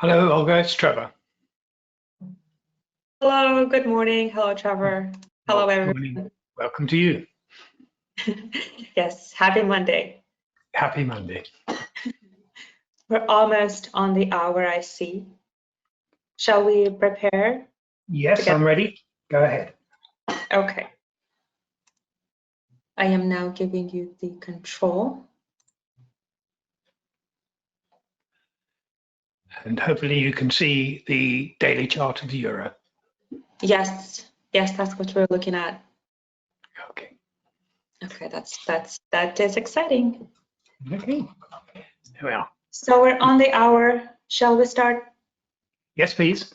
Hello, Olga, it's Trevor. Hello, good morning. Hello, Trevor. Hello, everyone. Morning. Welcome to you. Yes, happy Monday. Happy Monday. We're almost on the hour, I see. Shall we prepare? Yes, I'm ready. Go ahead. Okay. I am now giving you the control. And hopefully you can see the daily chart of the euro. Yes, that's what we're looking at. Okay. Okay, that is exciting. Okay. Here we are. So we're on the hour. Shall we start? Yes, please.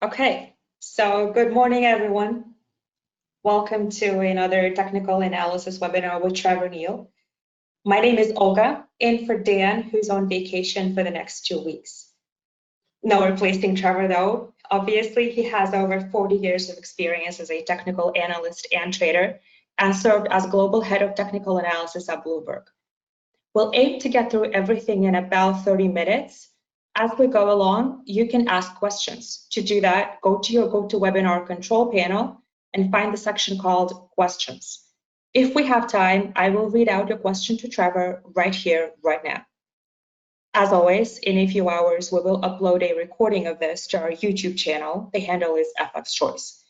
Okay. So good morning, everyone. Welcome to another technical analysis webinar with Trevor Neil. My name is Olga, in for Dan, who's on vacation for the next 2 weeks. No replacing Trevor, though. Obviously, he has over 40 years of experience as a technical analyst and trader, and served as global head of technical analysis at Bloomberg. We'll aim to get through everything in about 30 minutes. As we go along, you can ask questions. To do that, go to your GoToWebinar control panel and find the section called Questions. If we have time, I will read out your question to Trevor right here, right now. As always, in a few hours, we will upload a recording of this to our YouTube channel. The handle is FXChoice.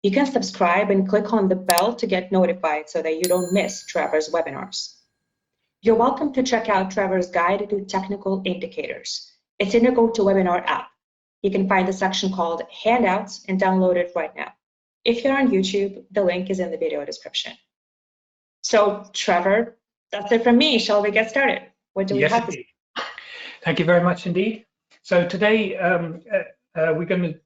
You can subscribe and click on the bell to get notified so that you don't miss Trevor's webinars. You're welcome to check out Trevor's Guide to Technical Indicators. It's in your GoToWebinar app. You can find the section called Handouts and download it right now. If you're on YouTube, the link is in the video description. So, Trevor, that's it from me. Shall we get started? What do we have? Indeed. Thank you very much indeed. So today we're going to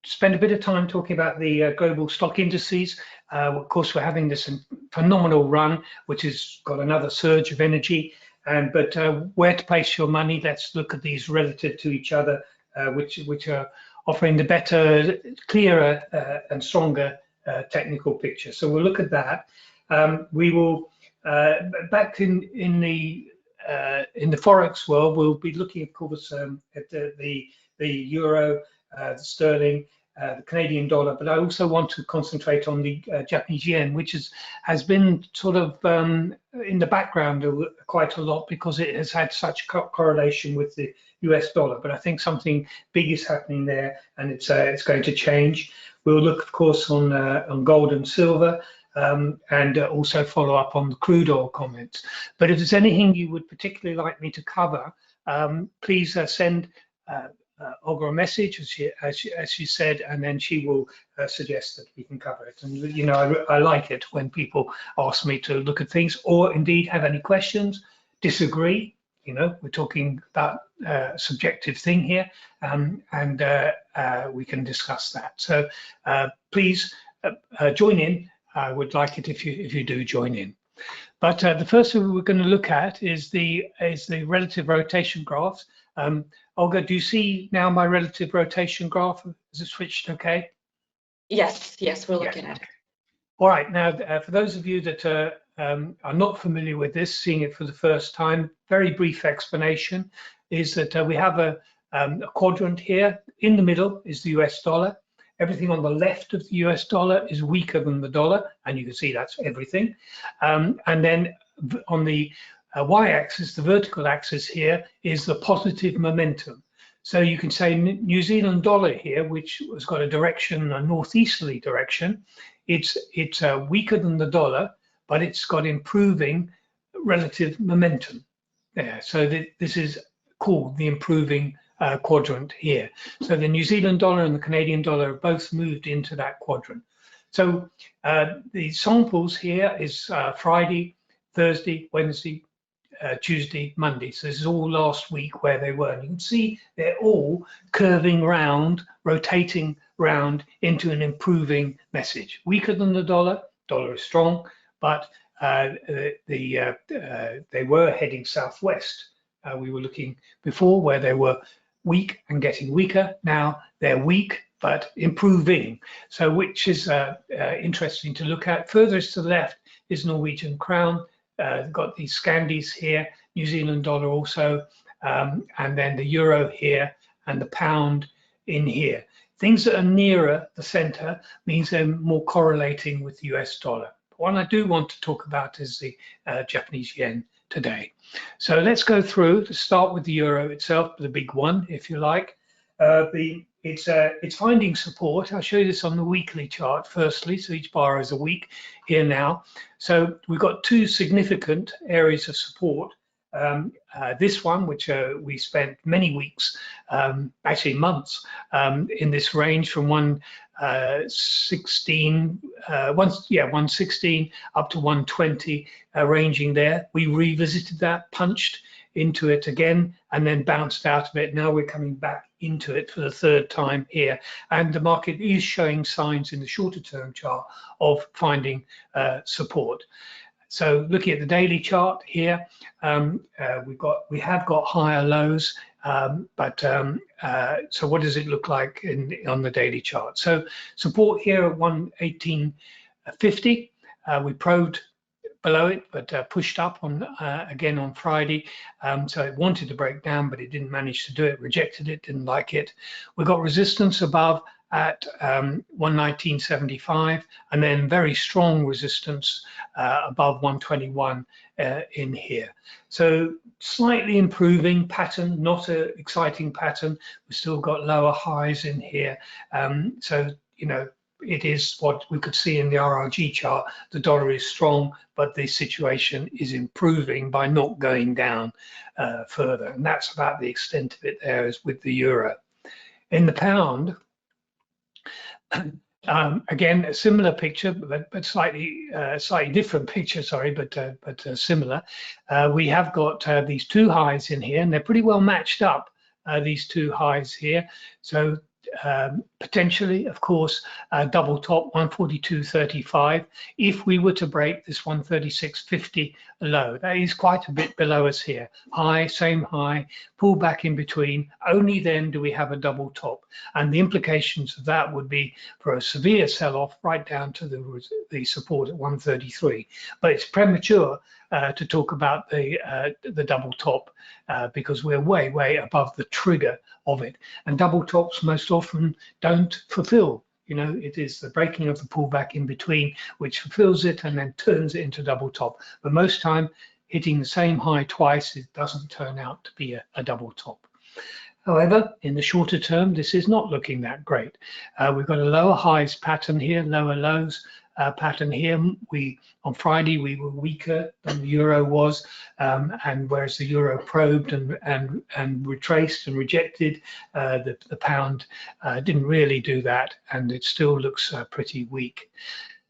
spend a bit of time talking about the global stock indices. Of course, we're having this phenomenal run, which has got another surge of energy. But where to place your money? Let's look at these relative to each other, which are offering the better, clearer, and stronger technical picture. So we'll look at that. We will back in the forex world. We'll be looking, of course, at the euro, the sterling, the Canadian dollar, but I also want to concentrate on the Japanese yen, which has been sort of in the background quite a lot because it has had such correlation with the US dollar. But I think something big is happening there, and it's going to change. We'll look, of course, on gold and silver. And also follow up on the crude oil comments. But if there's anything you would particularly like me to cover, please send Olga a message, as she said, and then she will suggest that we can cover it. And you know, I like it when people ask me to look at things, or indeed have any questions, disagree. You know, we're talking about a subjective thing here, and we can discuss that. So please join in. I would like it if you do join in. But the first thing we're going to look at is the relative rotation graphs. Olga, do you see now my relative rotation graph? Is it switched okay? Yes, we're looking at it. All right, now for those of you that are not familiar with this, seeing it for the first time, very brief explanation is that we have a quadrant here. In the middle is the US dollar. Everything on the left of the US dollar is weaker than the dollar, and you can see that's everything. And then on the y-axis, the vertical axis here, is the positive momentum. So you can say New Zealand dollar here, which has got a direction, a northeasterly direction, it's weaker than the dollar, but it's got improving relative momentum there. So this is called the improving quadrant here. So the New Zealand dollar and the Canadian dollar have both moved into that quadrant. So the samples here is Friday, Thursday, Wednesday, Tuesday, Monday. So this is all last week where they were. And you can see they're all curving round, rotating round into an improving message. Weaker than the dollar is strong, but they were heading southwest. We were looking before where they were weak and getting weaker. Now they're weak but improving, so which is interesting to look at. Furthest to the left is Norwegian crown. Got these Scandies here, New Zealand dollar also, and then the euro here, and the pound in here. Things that are nearer the center means they're more correlating with the US dollar. What I do want to talk about is the Japanese yen today. So let's go through to start with the euro itself, the big one, if you like. It's finding support. I'll show you this on the weekly chart firstly. So each bar is a week here now. So we've got two significant areas of support. This one, which we spent many weeks, actually months, in this range from 116 up to 120, ranging there. We revisited that, punched into it again, and then bounced out of it. Now we're coming back into it for the third time here, and the market is showing signs in the shorter term chart of finding support. So looking at the daily chart here, we have got higher lows, so what does it look like on the daily chart? So support here at 118.50. We probed below it, but pushed up on again on Friday. So it wanted to break down, but it didn't manage to do it. Rejected it, didn't like it. We got resistance above at 119.75, and then very strong resistance above 121 in here. So slightly improving pattern, not an exciting pattern. We've still got lower highs in here. So, you know, it is what we could see in the RRG chart. The dollar is strong, but the situation is improving by not going down further. And that's about the extent of it there, as with the euro. In the pound, again, a similar picture, but slightly different picture, sorry, but similar. We have got these two highs in here, and they're pretty well matched up, these two highs here. So potentially, of course, double top 142.35 if we were to break this 136.50 low. That is quite a bit below us here. High, same high, pull back in between. Only then do we have a double top, and the implications of that would be for a severe sell-off right down to the support at 133. But it's premature to talk about the double top because we're way above the trigger of it, and double tops most often don't fulfill. You know, it is the breaking of the pullback in between which fulfills it and then turns it into double top. But most time, hitting the same high twice, it doesn't turn out to be a double top. However, in the shorter term, this is not looking that great. We've got a lower highs pattern here, lower lows pattern here. On Friday we were weaker than the euro was, and whereas the euro probed and retraced and rejected, the pound didn't really do that, and it still looks pretty weak.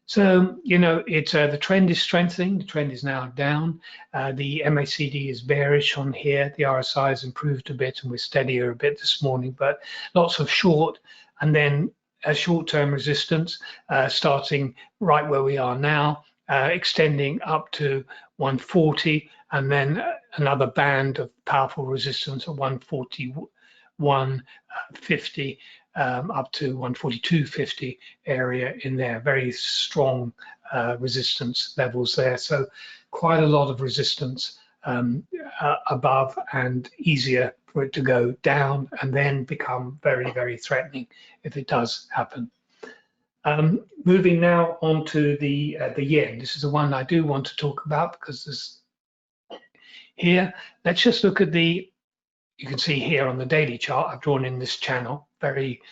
So, you know, the trend is strengthening. The trend is now down. The MACD is bearish on here. The RSI has improved a bit, and we're steadier a bit this morning, but lots of short, and then a short-term resistance starting right where we are now, extending up to 140, and then another band of powerful resistance at 141.50 up to 142.50 area in there. Very strong resistance levels there. So quite a lot of resistance above, and easier for it to go down and then become very threatening if it does happen. Moving now on to the yen. This is the one I do want to talk about because this here. Let's just look at you can see here on the daily chart, I've drawn in this channel, very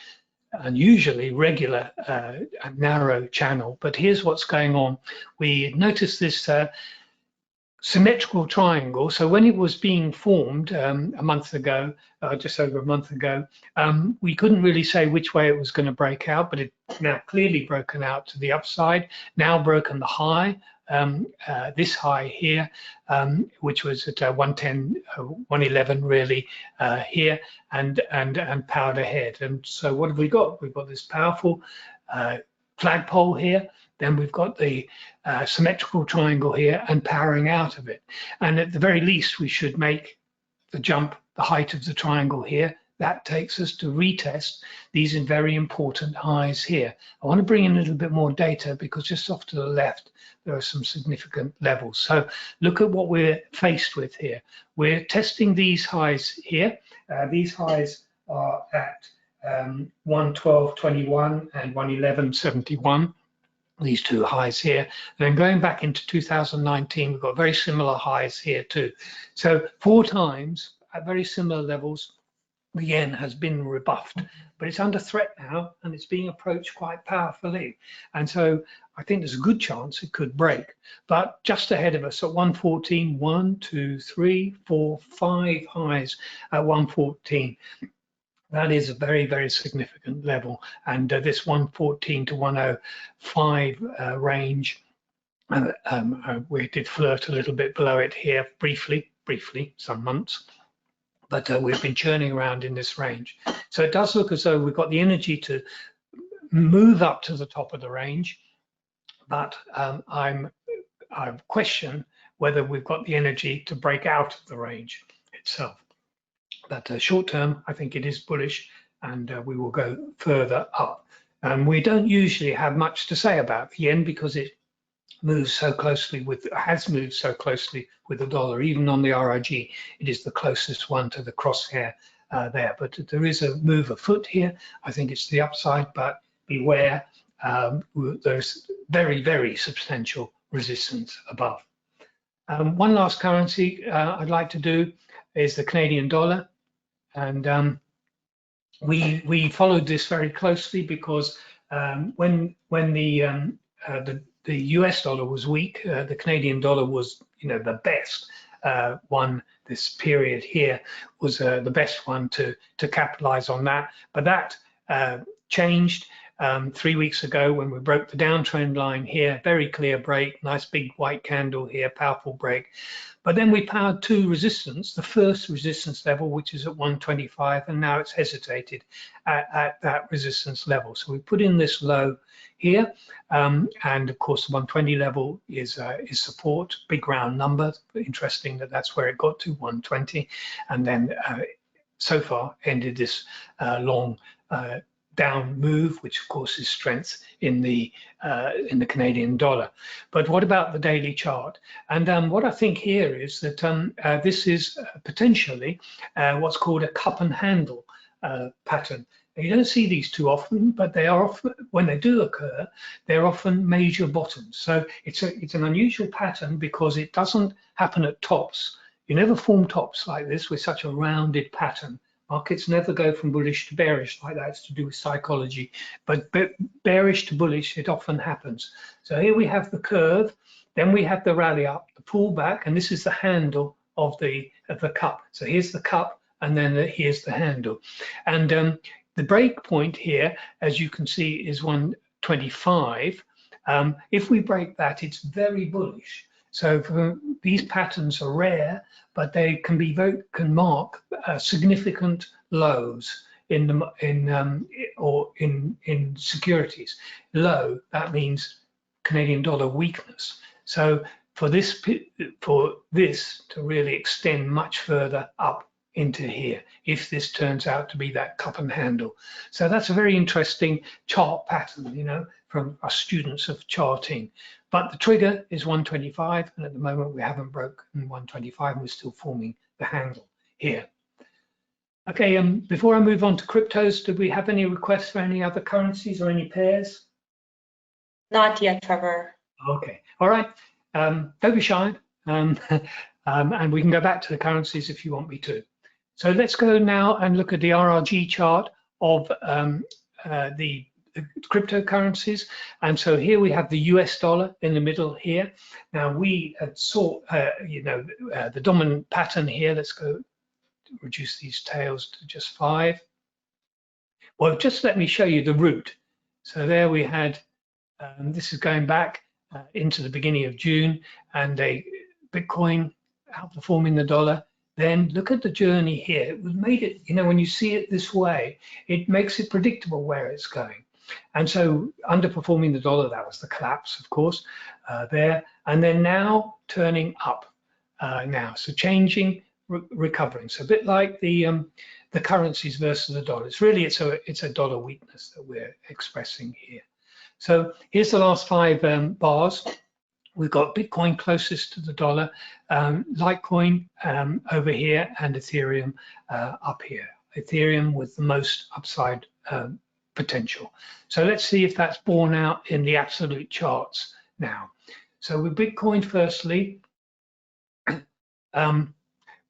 unusually regular, narrow channel. But here's what's going on. We noticed this symmetrical triangle. So when it was being formed a month ago, just over a month ago, we couldn't really say which way it was going to break out, but it's now clearly broken out to the upside, now broken the high, this high here, which was at 110, 111 really here, and powered ahead. And so what have we got? We've got this powerful flagpole here. Then we've got the symmetrical triangle here and powering out of it. And at the very least, we should make the jump, the height of the triangle here. that takes us to retest these very important highs here. I want to bring in a little bit more data because just off to the left, there are some significant levels. So look at what we're faced with here. We're testing these highs here. These highs are at 112.21 and 111.71. These two highs here. And then going back into 2019, we've got very similar highs here too. So 4 times at very similar levels, the yen has been rebuffed, but it's under threat now and it's being approached quite powerfully. And so I think there's a good chance it could break. But just ahead of us at 114, 1, 2, 3, 4, 5 highs at 114. That is a very, very significant level. And this 114 to 105 range, we did flirt a little bit below it here briefly, some months. But we've been churning around in this range. So it does look as though we've got the energy to move up to the top of the range, but I question whether we've got the energy to break out of the range itself. But short term, I think it is bullish, and we will go further up. We don't usually have much to say about the yen because it moves so closely with, has moved so closely with the dollar. Even on the RIG, it is the closest one to the crosshair there. But there is a move afoot here. I think it's the upside, but beware, there's very, very substantial resistance above. One last currency I'd like to do is the Canadian dollar. And we followed this very closely because when the US dollar was weak, the Canadian dollar was, the best one. This period here was the best one to capitalize on that. But that changed 3 weeks ago when we broke the downtrend line here. Very clear break, nice big white candle here, powerful break. But then we powered 2 resistance, the first resistance level, which is at 125, and now it's hesitated at that resistance level. So we put in this low here, and of course the 120 level is support, big round number. Interesting that that's where it got to, 120, and then so far ended this long down move, which of course is strength in the Canadian dollar. But what about the daily chart? And what I think here is that this is potentially what's called a cup and handle pattern. Now, you don't see these too often, but they are often, when they do occur, they're often major bottoms. So it's an unusual pattern because it doesn't happen at tops. You never form tops like this with such a rounded pattern. Markets never go from bullish to bearish like that. It's to do with psychology. But bearish to bullish, it often happens. So here we have the curve, then we have the rally up, the pullback, and this is the handle of the cup. So here's the cup, and then here's the handle. And the break point here, as you can see, is 125. If we break that, it's very bullish. So these patterns are rare, but they can mark significant lows in securities. Low, that means Canadian dollar weakness. So for this to really extend much further up into here, if this turns out to be that cup and handle. So that's a very interesting chart pattern, from our students of charting. But the trigger is 125, and at the moment we haven't broken 125, and we're still forming the handle here. Okay, before I move on to cryptos, did we have any requests for any other currencies or any pairs? Not yet, Trevor. Okay, all right. Don't be shy, and we can go back to the currencies if you want me to. So let's go now and look at the RRG chart of the cryptocurrencies. And so here we have the US dollar in the middle here. Now we saw, the dominant pattern here. Let's go reduce these tails to just 5. Well, just let me show you the route. So there we had, this is going back into the beginning of June, and Bitcoin outperforming the dollar. Then look at the journey here. It was made it, when you see it this way, it makes it predictable where it's going. And so underperforming the dollar, that was the collapse, of course, there. And then now turning up now. So changing, recovering. So a bit like the the currencies versus the dollar. It's a dollar weakness that we're expressing here. So here's the last 5 bars. We've got Bitcoin closest to the dollar, Litecoin over here, and Ethereum up here. Ethereum with the most upside potential. So let's see if that's borne out in the absolute charts now. So with Bitcoin, firstly,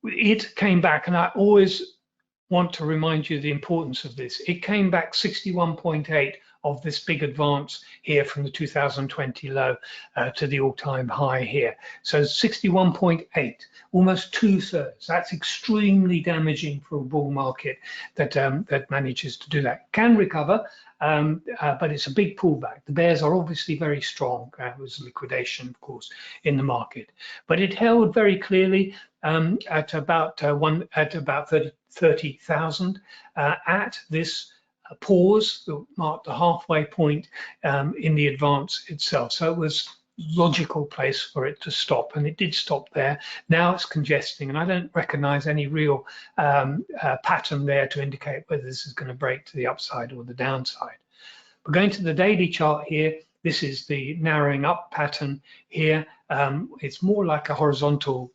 it came back, and I always want to remind you the importance of this. It came back 61.8 of this big advance here from the 2020 low to the all-time high here. So 61.8, almost 2/3. That's extremely damaging for a bull market that manages to do that. Can recover, but it's a big pullback. The bears are obviously very strong. It was liquidation, of course, in the market, but it held very clearly at about 30,000 at this pause that marked the halfway point in the advance itself. So it was logical place for it to stop, and it did stop there. Now it's congesting, and I don't recognize any real pattern there to indicate whether this is going to break to the upside or the downside. But going to the daily chart here, this is the narrowing up pattern here. It's more like a horizontal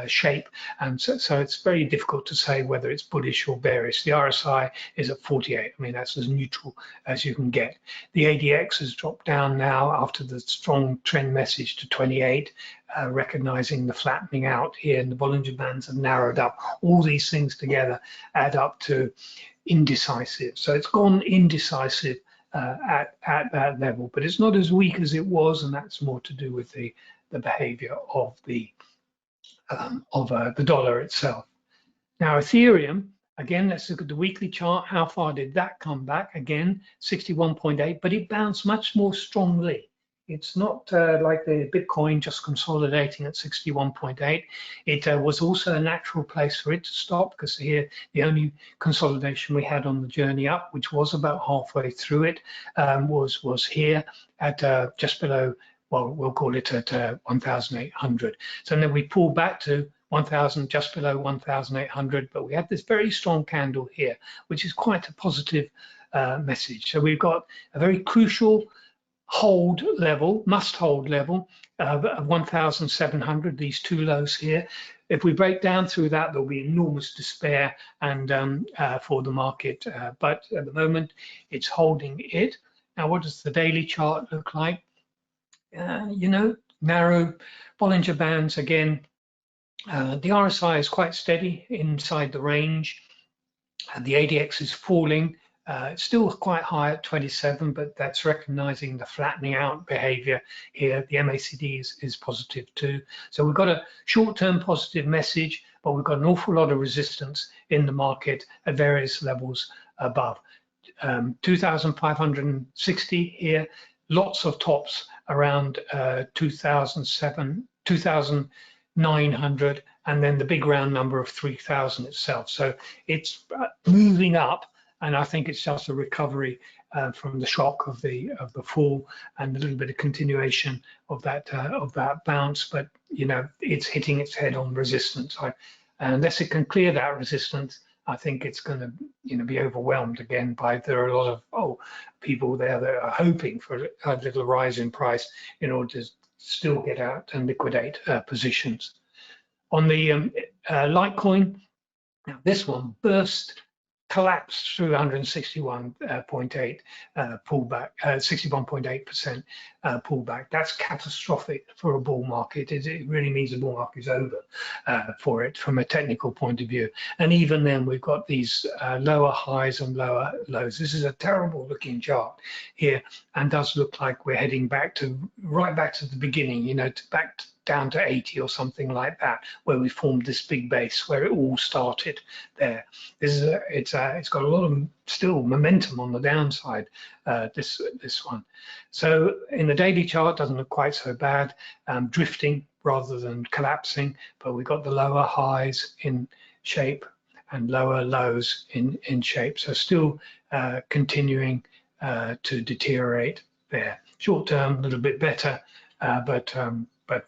shape, and so it's very difficult to say whether it's bullish or bearish. The RSI is at 48. I mean, that's as neutral as you can get. The ADX has dropped down now after the strong trend message to 28, recognizing the flattening out here, and the Bollinger Bands have narrowed up. All these things together add up to indecisive. So it's gone indecisive at that level, but it's not as weak as it was, and that's more to do with the behavior of the dollar itself. Now Ethereum, again, let's look at the weekly chart. How far did that come back? Again, 61.8, but it bounced much more strongly. It's not like the Bitcoin just consolidating at 61.8. It was also a natural place for it to stop, because here the only consolidation we had on the journey up, which was about halfway through it, was here at just below, well, we'll call it at 1,800. So then we pulled back to 1,000, just below 1,800, but we had this very strong candle here, which is quite a positive message. So we've got a very crucial hold level, must hold level of 1,700, these two lows here. If we break down through that, there'll be enormous despair and for the market, but at the moment it's holding it. Now, what does the daily chart look like? You know, narrow Bollinger Bands again. The RSI is quite steady inside the range. The ADX is falling. It's still quite high at 27, but that's recognizing the flattening out behavior here. The MACD is positive too. So we've got a short-term positive message, but we've got an awful lot of resistance in the market at various levels above. 2,560 here, lots of tops around 2,900, and then the big round number of 3,000 itself. So it's moving up, and I think it's just a recovery from the shock of the fall and a little bit of continuation of that bounce. But you know, it's hitting its head on resistance. Unless it can clear that resistance, I think it's going to, you know, be overwhelmed again by, there are a lot of people there that are hoping for a little rise in price in order to still get out and liquidate positions. On the Litecoin, now this one collapsed through 161.8 pullback, 61.8% pullback. That's catastrophic for a bull market. It really means the bull market is over for it from a technical point of view. And even then, we've got these lower highs and lower lows. This is a terrible looking chart here, and does look like we're heading right back to the beginning, you know, back down to 80 or something like that, where we formed this big base where it all started there. It's got a lot of still momentum on the downside, this one. So in the daily chart, doesn't look quite so bad, drifting rather than collapsing, but we've got the lower highs in shape and lower lows in shape. So still continuing to deteriorate there. Short term, a little bit better, but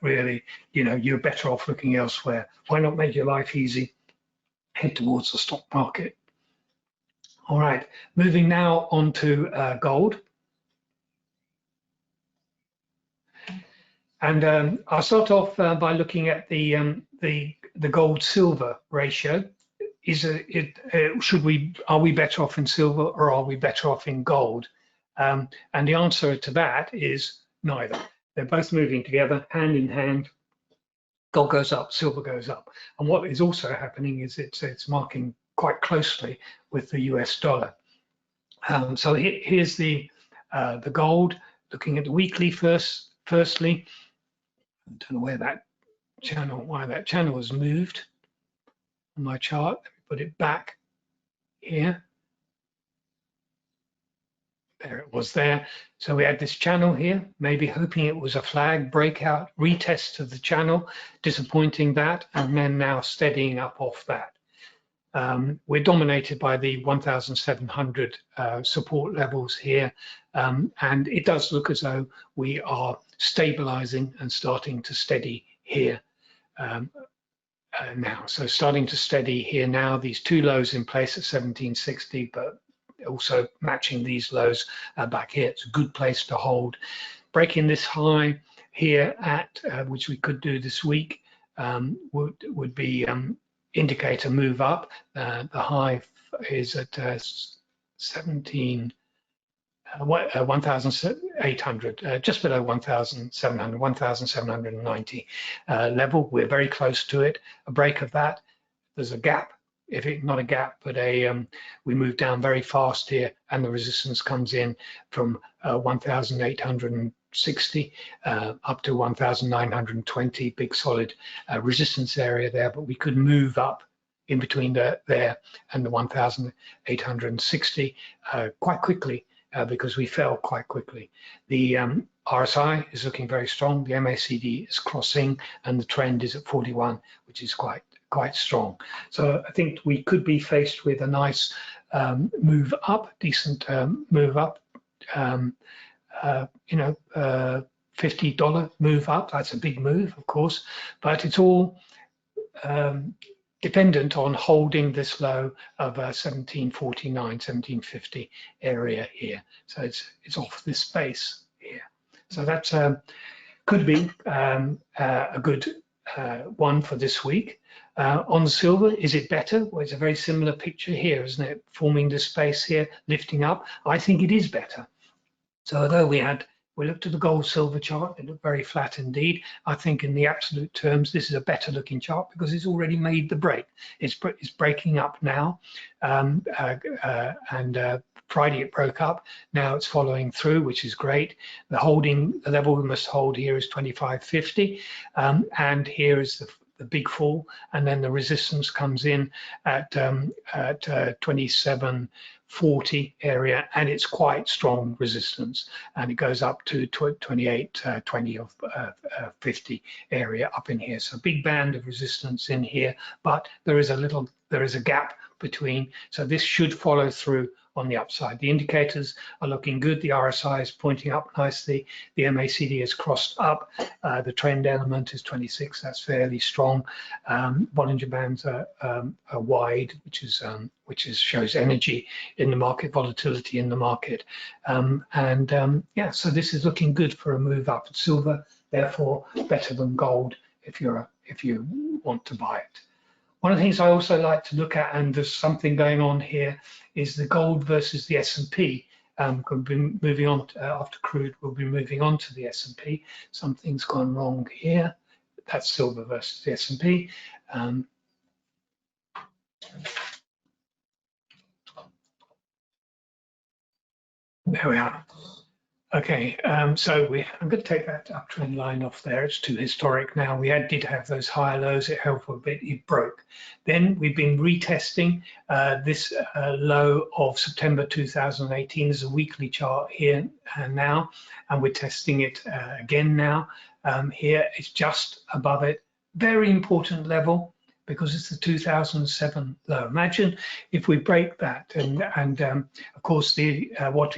really, you know, you're better off looking elsewhere. Why not make your life easy? head towards the stock market. All right, moving now on to gold. And I'll start off by looking at the gold-silver ratio. Are we better off in silver or are we better off in gold? And the answer to that is neither. They're both moving together, hand in hand. Gold goes up, silver goes up. And what is also happening is it's marking quite closely with the US dollar. So here's the gold. Looking at the weekly firstly. I don't know why that channel has moved on my chart. Let me put it back here. There it was there. So we had this channel here, maybe hoping it was a flag breakout, retest of the channel, disappointing that, and then now steadying up off that. We're dominated by the 1,700 support levels here, and it does look as though we are stabilizing and starting to steady here now. So starting to steady here now, these two lows in place at 1760, but also matching these lows back here. It's a good place to hold. Breaking this high here at which we could do this week would be indicate a move up. The high is at 1,800, just below 1,700, 1,790 level. We're very close to it. A break of that, there's a gap. If it not a gap, but we move down very fast here, and the resistance comes in from 1,860 up to 1,920. Big solid resistance area there, but we could move up in between there and the 1,860 quite quickly because we fell quite quickly. The RSI is looking very strong. The MACD is crossing, and the trend is at 41, which is quite strong. So I think we could be faced with a nice move up, decent move up, $50 move up. That's a big move, of course, but it's all dependent on holding this low of 1749, 1750 area here. So it's off this space here. So that could be a good one for this week. On silver, is it better? Well, it's a very similar picture here, isn't it? Forming this space here, lifting up. I think it is better. So although we looked at the gold silver chart, it looked very flat indeed. I think in the absolute terms, this is a better looking chart because it's already made the break. It's breaking up now, and Friday it broke up. Now it's following through, which is great. The level we must hold here is 25.50, and here is the big fall, and then the resistance comes in at 27.40 area, and it's quite strong resistance, and it goes up to 28.20 of 50 area up in here. So big band of resistance in here, but there is a gap between, so this should follow through on the upside. The indicators are looking good. The RSI is pointing up nicely. The MACD is crossed up. The trend element is 26. That's fairly strong. Bollinger Bands are wide, which shows energy in the market, volatility in the market. Yeah, so this is looking good for a move up. Silver, therefore, better than gold if you want to buy it. One of the things I also like to look at, and there's something going on here, is the gold versus the S&P. We'll be moving on after crude. We'll be moving on to the S&P. Something's gone wrong here. That's silver versus the S&P. There we are. Okay, so I'm going to take that uptrend line off there. It's too historic now. We did have those higher lows. It held for a bit. It broke. Then we've been retesting this low of September 2018. There's a weekly chart here and now, and we're testing it again now. Here it's just above it. Very important level, because it's the 2007 low. Imagine if we break that, and of course what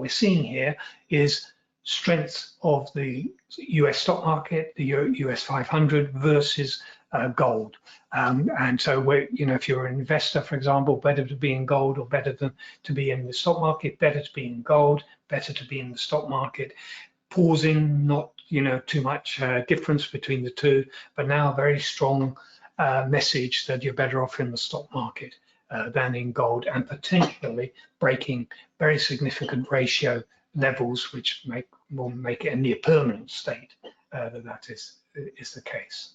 we're seeing here is strength of the US stock market, the US 500 versus gold. And so if you're an investor, for example, better to be in gold or better than to be in the stock market, better to be in gold, better to be in the stock market. Pausing, not too much difference between the two, but now a very strong message that you're better off in the stock market than in gold, and potentially breaking very significant ratio levels, which will make it a near permanent state that is the case.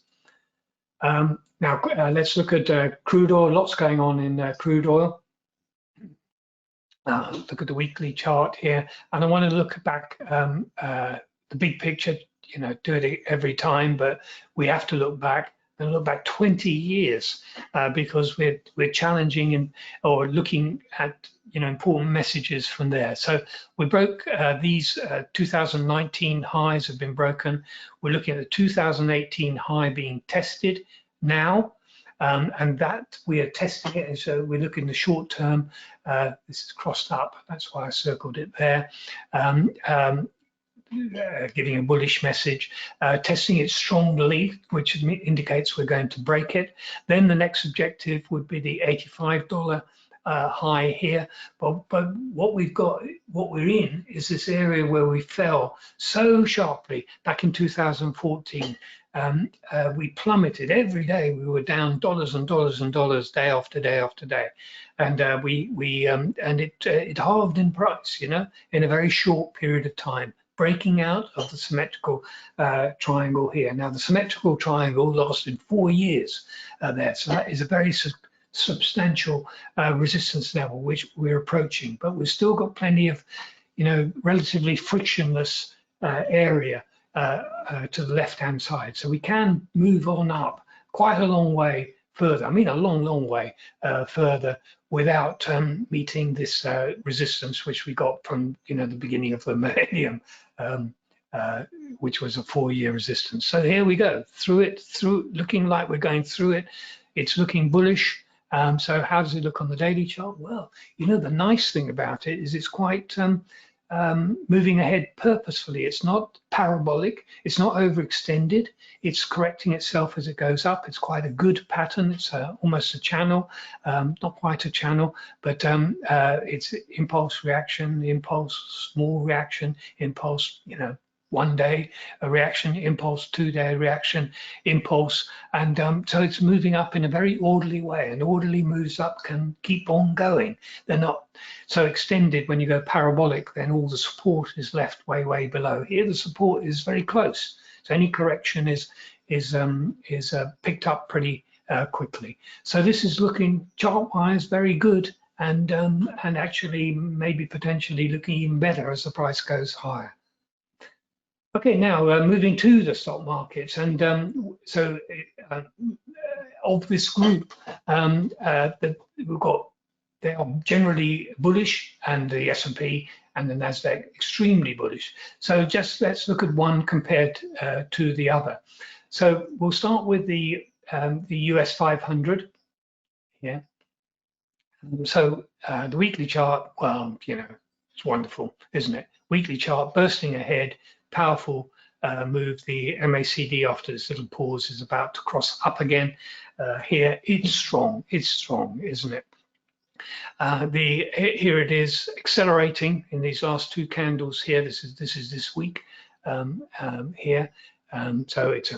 Now let's look at crude oil. Lots going on in crude oil. Look at the weekly chart here, and I want to look back the big picture. Do it every time, but we have to look back and look back 20 years because we're challenging or looking at important messages from there. So we broke these 2019 highs have been broken. We're looking at the 2018 high being tested now. And that we are testing it, and so we look in the short term. This is crossed up, that's why I circled it there. Giving a bullish message, testing it strongly, which indicates we're going to break it. Then the next objective would be the $85 high here. But what we're in is this area where we fell so sharply back in 2014. We plummeted every day. We were down dollars and dollars and dollars day after day after day, and it halved in price, in a very short period of time, breaking out of the symmetrical triangle here. Now the symmetrical triangle lasted 4 years there, so that is a very substantial resistance level which we're approaching, but we've still got plenty of relatively frictionless area to the left-hand side, so we can move on up quite a long way further. I mean, a long way further without meeting this resistance which we got from the beginning of the millennium, which was a 4-year resistance. So here we go through looking like we're going through it. It's looking bullish. So how does it look on the daily chart? Well, the nice thing about it is it's quite moving ahead purposefully. It's not parabolic, it's not overextended, it's correcting itself as it goes up. It's quite a good pattern. It's almost a channel, not quite a channel, but it's impulse reaction, impulse small reaction, impulse 1 day a reaction, impulse 2-day reaction, impulse, and so it's moving up in a very orderly way. And orderly moves up can keep on going. They're not so extended. When you go parabolic, then all the support is left way below. Here the support is very close, so any correction is picked up pretty quickly. So this is looking chart-wise very good, and actually maybe potentially looking even better as the price goes higher. Okay, now moving to the stock markets, and of this group, they are generally bullish, and the S&P and the Nasdaq extremely bullish. So just let's look at one compared to the other. So we'll start with the US 500 here. So the weekly chart, well, it's wonderful, isn't it? Weekly chart bursting ahead. Powerful move. The MACD after this little pause is about to cross up again. Here it's strong, isn't it? Here it is accelerating in these last two candles here. This is this week here. So it's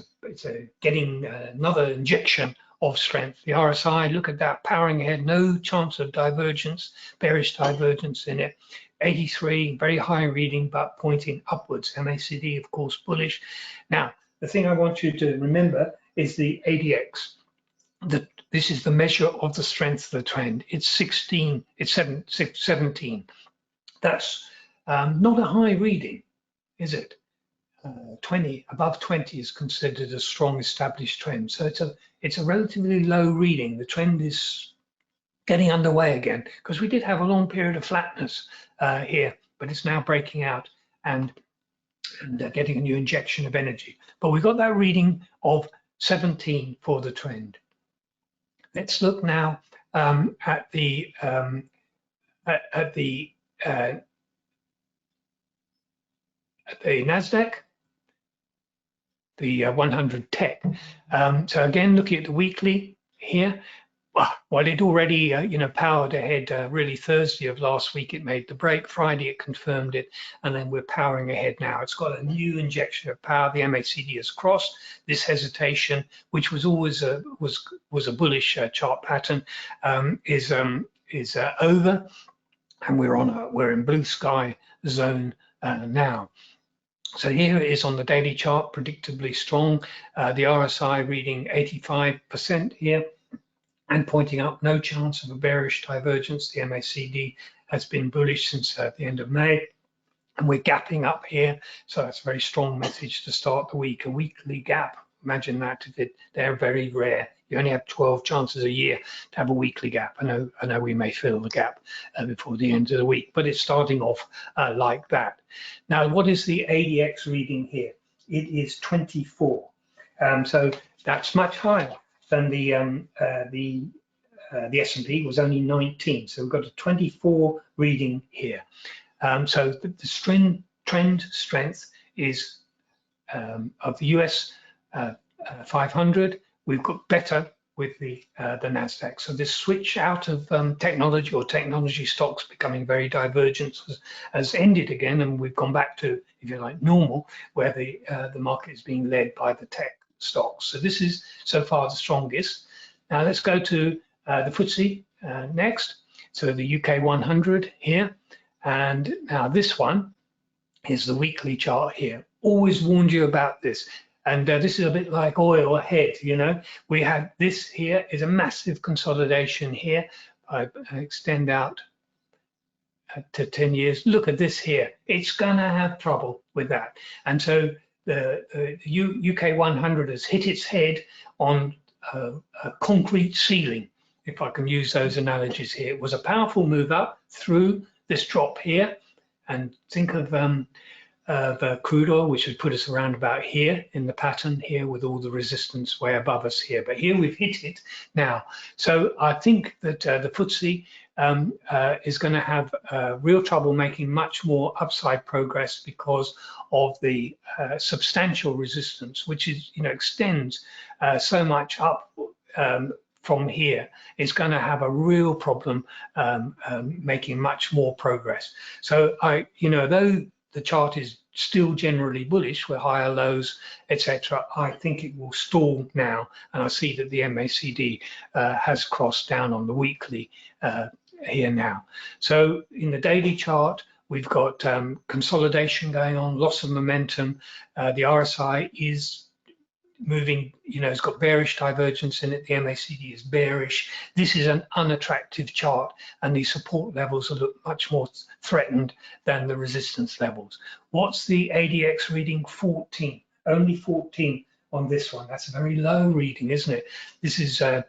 a getting another injection of strength. The RSI, look at that, powering ahead, no chance of divergence, bearish divergence in it. 83, very high reading, but pointing upwards. MACD, of course, bullish. Now, the thing I want you to remember is the ADX. This is the measure of the strength of the trend. It's 16, it's 17. That's not a high reading, is it? 20, above 20 is considered a strong established trend. So it's a relatively low reading. The trend is getting underway again, because we did have a long period of flatness here, but it's now breaking out and getting a new injection of energy. But we've got that reading of 17 for the trend. Let's look now at the Nasdaq. the 100 tech. So again, looking at the weekly here, well, it already powered ahead really Thursday of last week. It made the break. Friday it confirmed it, and then we're powering ahead now. It's got a new injection of power. The MACD has crossed this hesitation, which was always a bullish chart pattern, is over, and we're in blue sky zone now. So here it is on the daily chart, predictably strong. The RSI reading 85% here, and pointing up, no chance of a bearish divergence. The MACD has been bullish since the end of May, and we're gapping up here. So that's a very strong message to start the week. A weekly gap, imagine that. They're very rare. You only have 12 chances a year to have a weekly gap. I know we may fill the gap before the end of the week, but it's starting off like that. Now, what is the ADX reading here? It is 24. So that's much higher than the S&P was only 19. So we've got a 24 reading here. So the trend strength is of the US 500. We've got better with the Nasdaq. So this switch out of technology or technology stocks becoming very divergent has ended again, and we've gone back to, if you like, normal, where the market is being led by the tech stocks. So this is so far the strongest. Now let's go to the Ftse next. So the UK 100 here, and now this one is the weekly chart here. Always warned you about this. And this is a bit like oil ahead, We had this here is a massive consolidation here. I extend out to 10 years. Look at this here. It's going to have trouble with that. And so the UK 100 has hit its head on a concrete ceiling, if I can use those analogies here. It was a powerful move up through this drop here. And think of crude oil, which would put us around about here in the pattern here with all the resistance way above us here. But here we've hit it now. So I think that the Ftse is going to have real trouble making much more upside progress because of the substantial resistance, which is, extends so much up from here. It's going to have a real problem making much more progress. So though the chart is still generally bullish with higher lows, etc., I think it will stall now, and I see that the MACD has crossed down on the weekly here now. So in the daily chart, we've got consolidation going on, loss of momentum. The RSI is moving, it's got bearish divergence in it. The MACD is bearish. This is an unattractive chart, and the support levels look much more threatened than the resistance levels. What's the ADX reading? 14, only 14 on this one. That's a very low reading, isn't it? This is a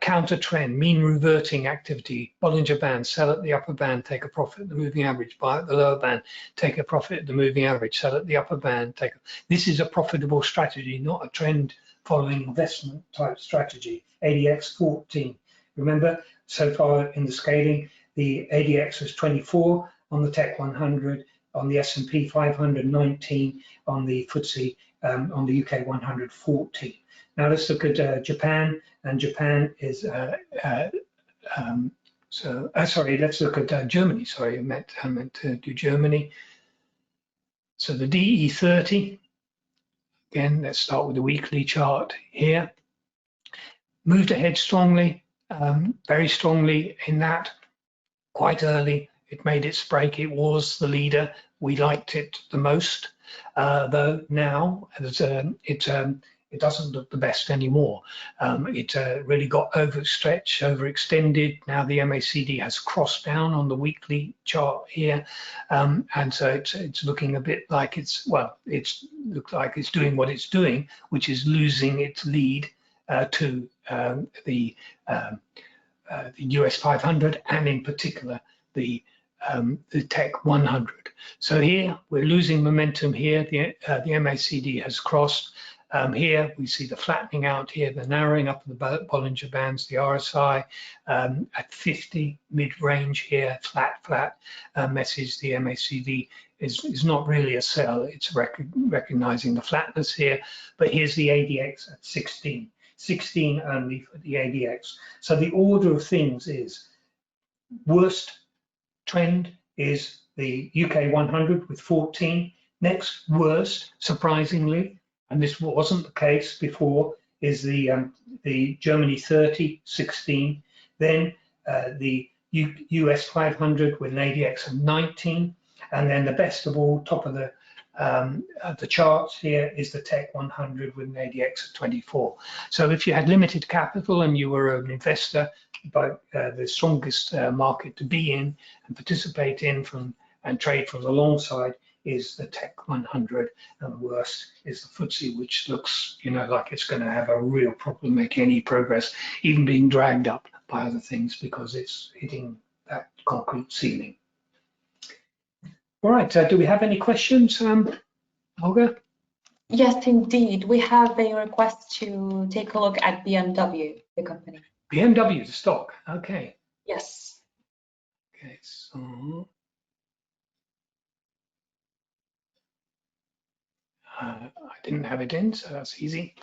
counter trend, mean reverting activity. Bollinger Band, sell at the upper band, take a profit at the moving average, buy at the lower band, take a profit at the moving average, sell at the upper band, this is a profitable strategy, not a trend following investment type strategy. ADX 14. Remember, so far in the scaling, the ADX was 24 on the Tech 100, on the S&P 500, 19, on the Ftse, on the UK 100, 14. Now let's look at Japan, and Japan is, sorry, let's look at Germany. Sorry, I meant to do Germany. So the DE30, again, let's start with the weekly chart here. Moved ahead strongly, very strongly in that, quite early. It made its break. It was the leader. We liked it the most, though now it doesn't look the best anymore. It really got overstretched, overextended. Now the MACD has crossed down on the weekly chart here, and so it's looking a bit like it looks like it's doing what it's doing, which is losing its lead to the US 500, and in particular the Tech 100. So here we're losing momentum here. The MACD has crossed. Here we see the flattening out here, the narrowing up of the Bollinger Bands, the RSI at 50 mid-range here, flat message. The MACD is not really a sell, it's recognizing the flatness here, but here's the ADX at 16 only for the ADX. So the order of things is worst trend is the UK 100 with 14. Next worst, surprisingly, and this wasn't the case before, is the Germany 30, 16. Then the US 500 with an ADX of 19. And then the best of all, top of the charts here is the Tech 100 with an ADX of 24. So if you had limited capital and you were an investor, but the strongest market to be in and participate in and trade from the long side is the Tech 100, and the worst is the Ftse, which looks, like it's going to have a real problem making any progress, even being dragged up by other things because it's hitting that concrete ceiling. All right, do we have any questions, Olga? Yes, indeed. We have a request to take a look at BMW, the company. BMW, the stock, okay. Yes. Okay, so I didn't have it in, so that's easy.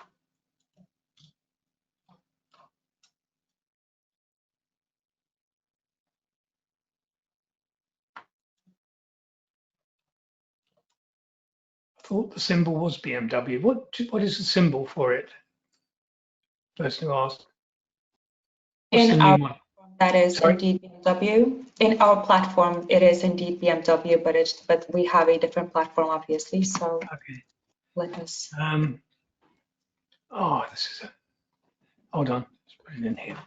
I thought the symbol was BMW. What is the symbol for it? Person who asked. What's the new one? That is Sorry? indeed BMW. In our platform, it is indeed BMW, but we have a different platform, obviously. So okay. Let us. Oh, this is a. Hold on. Let's put it in here.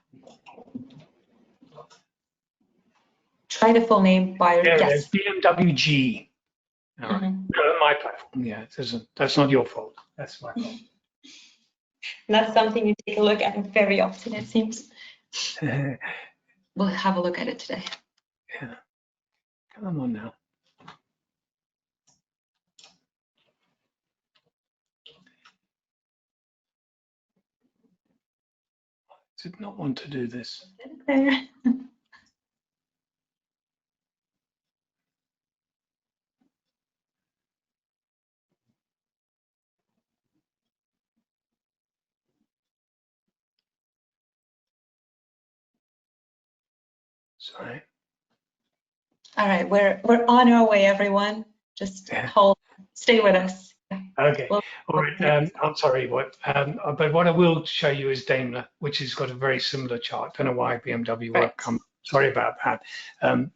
Try the full name, buyer. There Yes. it is. BMW G. All right. My platform. Yeah, that's not your fault. That's my fault. That's something you take a look at very often, it seems. We'll have a look at it today. Yeah. Come on now. I did not want to do this. There. Sorry. All right, we're on our way, everyone. Just hold, stay with us. Okay. All right. I'm sorry. But what I will show you is Daimler, which has got a very similar chart. Don't know why BMW won't come. Sorry about that.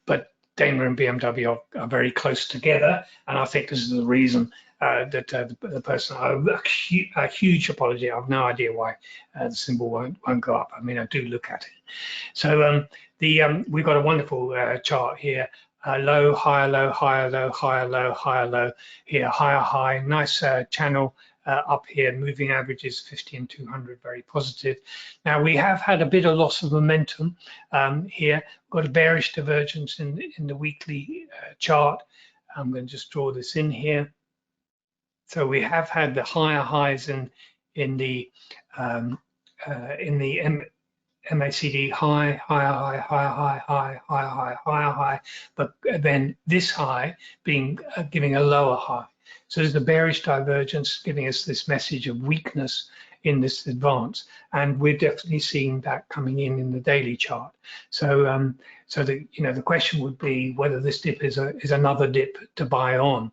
But Daimler and BMW are very close together, and I think this is the reason that the person. A huge apology. I have no idea why the symbol won't go up. I mean, I do look at it. So we've got a wonderful chart here. Low, higher, low, higher, low, higher, low, higher, low. Here, higher, high. Nice channel up here. Moving averages 50 and 200, very positive. Now we have had a bit of loss of momentum here. Got a bearish divergence in the weekly chart. I'm going to just draw this in here. So we have had the higher highs in the MACD high, higher high, higher high, high, higher high, higher high, but then this high being giving a lower high. So there's the bearish divergence giving us this message of weakness in this advance, and we're definitely seeing that coming in the daily chart. So the question would be whether this dip is another dip to buy on.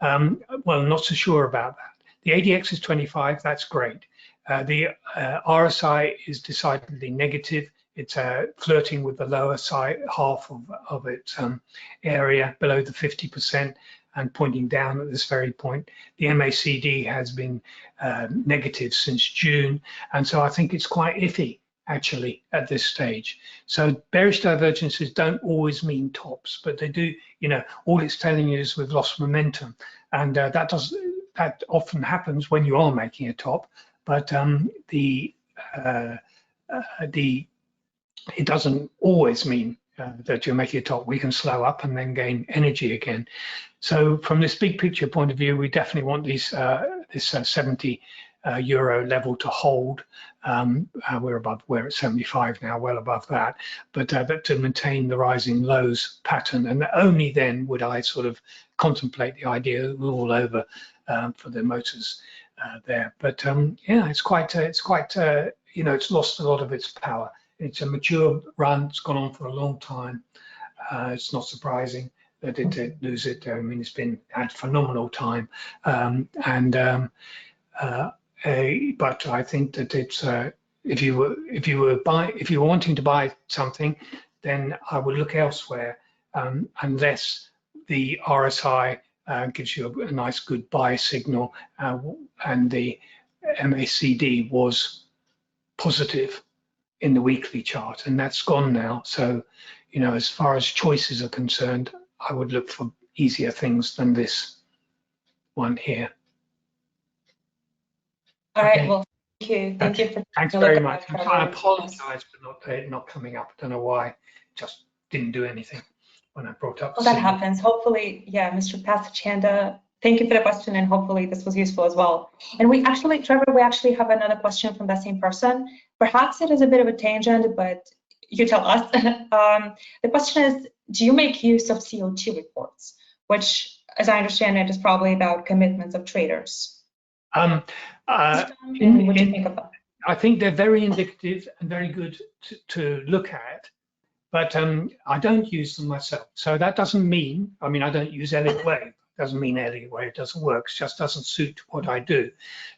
Well, not so sure about that. The ADX is 25. That's great. The RSI is decidedly negative. It's flirting with the lower side half of its area below the 50% and pointing down at this very point. The MACD has been negative since June, and so I think it's quite iffy actually at this stage. So bearish divergences don't always mean tops, but they do. All it's telling you is we've lost momentum, and that often happens when you are making a top. But it doesn't always mean that you're making a top. We can slow up and then gain energy again. So from this big picture point of view, we definitely want this 70 euro level to hold. We're at 75 now, well above that, but to maintain the rising lows pattern, and only then would I sort of contemplate the idea of all over for the motors there. But yeah, it's quite you know, it's lost a lot of its power. It's a mature run. It's gone on for a long time. It's not surprising that it did lose it. I mean, it's been had phenomenal time, but I think that it's if you were wanting to buy something, then I would look elsewhere, unless the RSI gives you a nice good buy signal, and the MACD was positive in the weekly chart, and that's gone now. So, you know, as far as choices are concerned, I would look for easier things than this one here. All right, well, thank you. Thank you for thanks very much. I apologize for not coming up. I don't know why. Just didn't do anything when I brought up. Well, that happens. Hopefully, yeah, Mr. Pasachanda, thank you for the question, and hopefully this was useful as well. And we actually, Trevor, we actually have another question from that same person. Perhaps it is a bit of a tangent, but you tell us. The question is, do you make use of CO2 reports, which, as I understand it, is probably about commitments of traders? What do you think of that? I think they're very indicative and very good to look at, but I don't use them myself. So that doesn't mean, I mean, I don't use Elliott Wave. Doesn't mean Elliott Wave doesn't work. It just doesn't suit what I do.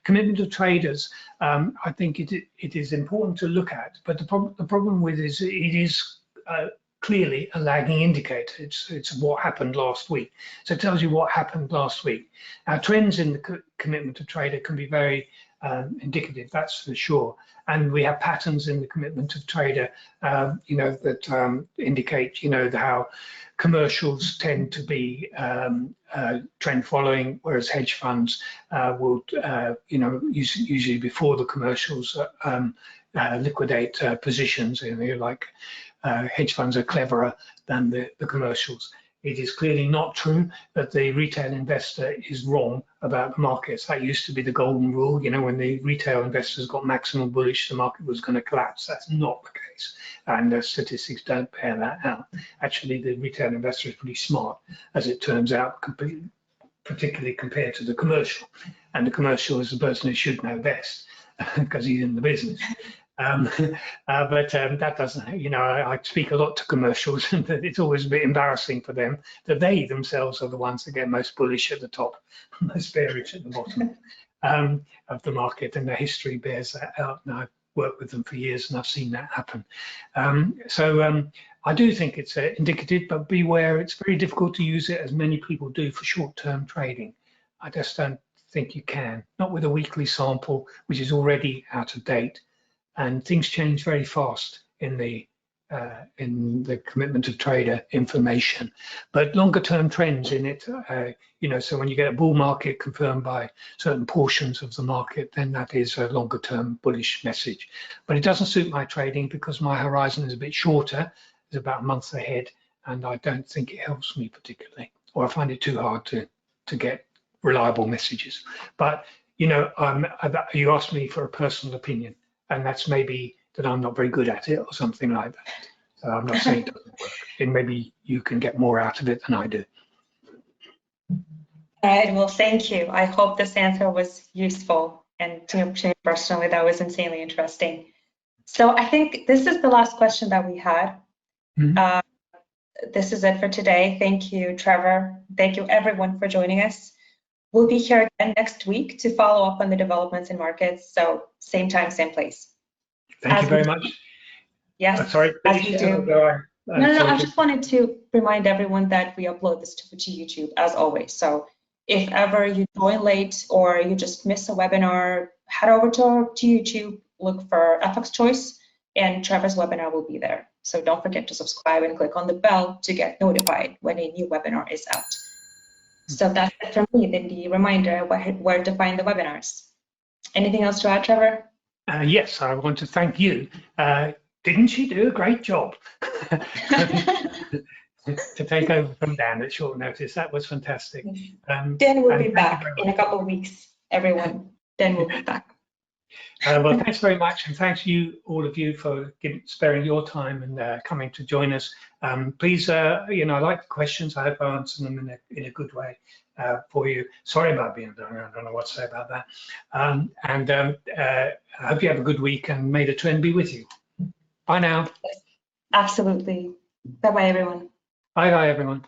Commitment of traders, I think it is important to look at, but the problem with it is clearly a lagging indicator. It's what happened last week. So it tells you what happened last week. Now, trends in the commitment of trader can be very indicative, that's for sure. And we have patterns in the commitment of trader, you know, that indicate, you know, how commercials tend to be trend following, whereas hedge funds will, you know, usually before the commercials liquidate positions. You know, like hedge funds are cleverer than the commercials. It is clearly not true that the retail investor is wrong about the markets. That used to be the golden rule. You know, when the retail investors got maximum bullish, the market was going to collapse. That's not the case, and the statistics don't bear that out. Actually, the retail investor is pretty smart, as it turns out, particularly compared to the commercial. And the commercial is the person who should know best because he's in the business. But that doesn't, you know, I speak a lot to commercials, and it's always a bit embarrassing for them that they themselves are the ones that get most bullish at the top, most bearish at the bottom of the market, and the history bears that out. And I've worked with them for years, and I've seen that happen. I do think it's indicative, but beware, it's very difficult to use it as many people do for short-term trading. I just don't think you can, not with a weekly sample, which is already out of date. And things change very fast in the commitment of trader information, but longer term trends in it, you know, so when you get a bull market confirmed by certain portions of the market, then that is a longer term bullish message. But it doesn't suit my trading because my horizon is a bit shorter, it's about a month ahead, and I don't think it helps me particularly, or I find it too hard to get reliable messages. But, you know, you asked me for a personal opinion, and that's maybe that I'm not very good at it or something like that. So I'm not saying it doesn't work. And maybe you can get more out of it than I do. All right, well, thank you. I hope this answer was useful. And to me personally, that was insanely interesting. So I think this is the last question that we had. Mm-hmm. This is it for today. Thank you, Trevor. Thank you, everyone, for joining us. We'll be here again next week to follow up on the developments in markets. So same time, same place. Thank you very much. Yes. Sorry. As we do. No, I just wanted to remind everyone that we upload this to YouTube as always. So if ever you join late or you just miss a webinar, head over to YouTube, look for FXChoice, and Trevor's webinar will be there. So don't forget to subscribe and click on the bell to get notified when a new webinar is out. So that's it from me, the reminder where to find the webinars. Anything else to add, Trevor? Yes, I want to thank you. Didn't she do a great job to take over from Dan at short notice? That was fantastic. Dan will be back in a couple of weeks, everyone. Dan will be back. Well, thanks very much, and thanks all of you for sparing your time and coming to join us. Please, I like the questions. I hope I answered them in a good way for you. Sorry about being done. I don't know what to say about that. I hope you have a good week, and may the trend be with you. Bye now. Absolutely. Bye-bye, everyone. Bye, everyone.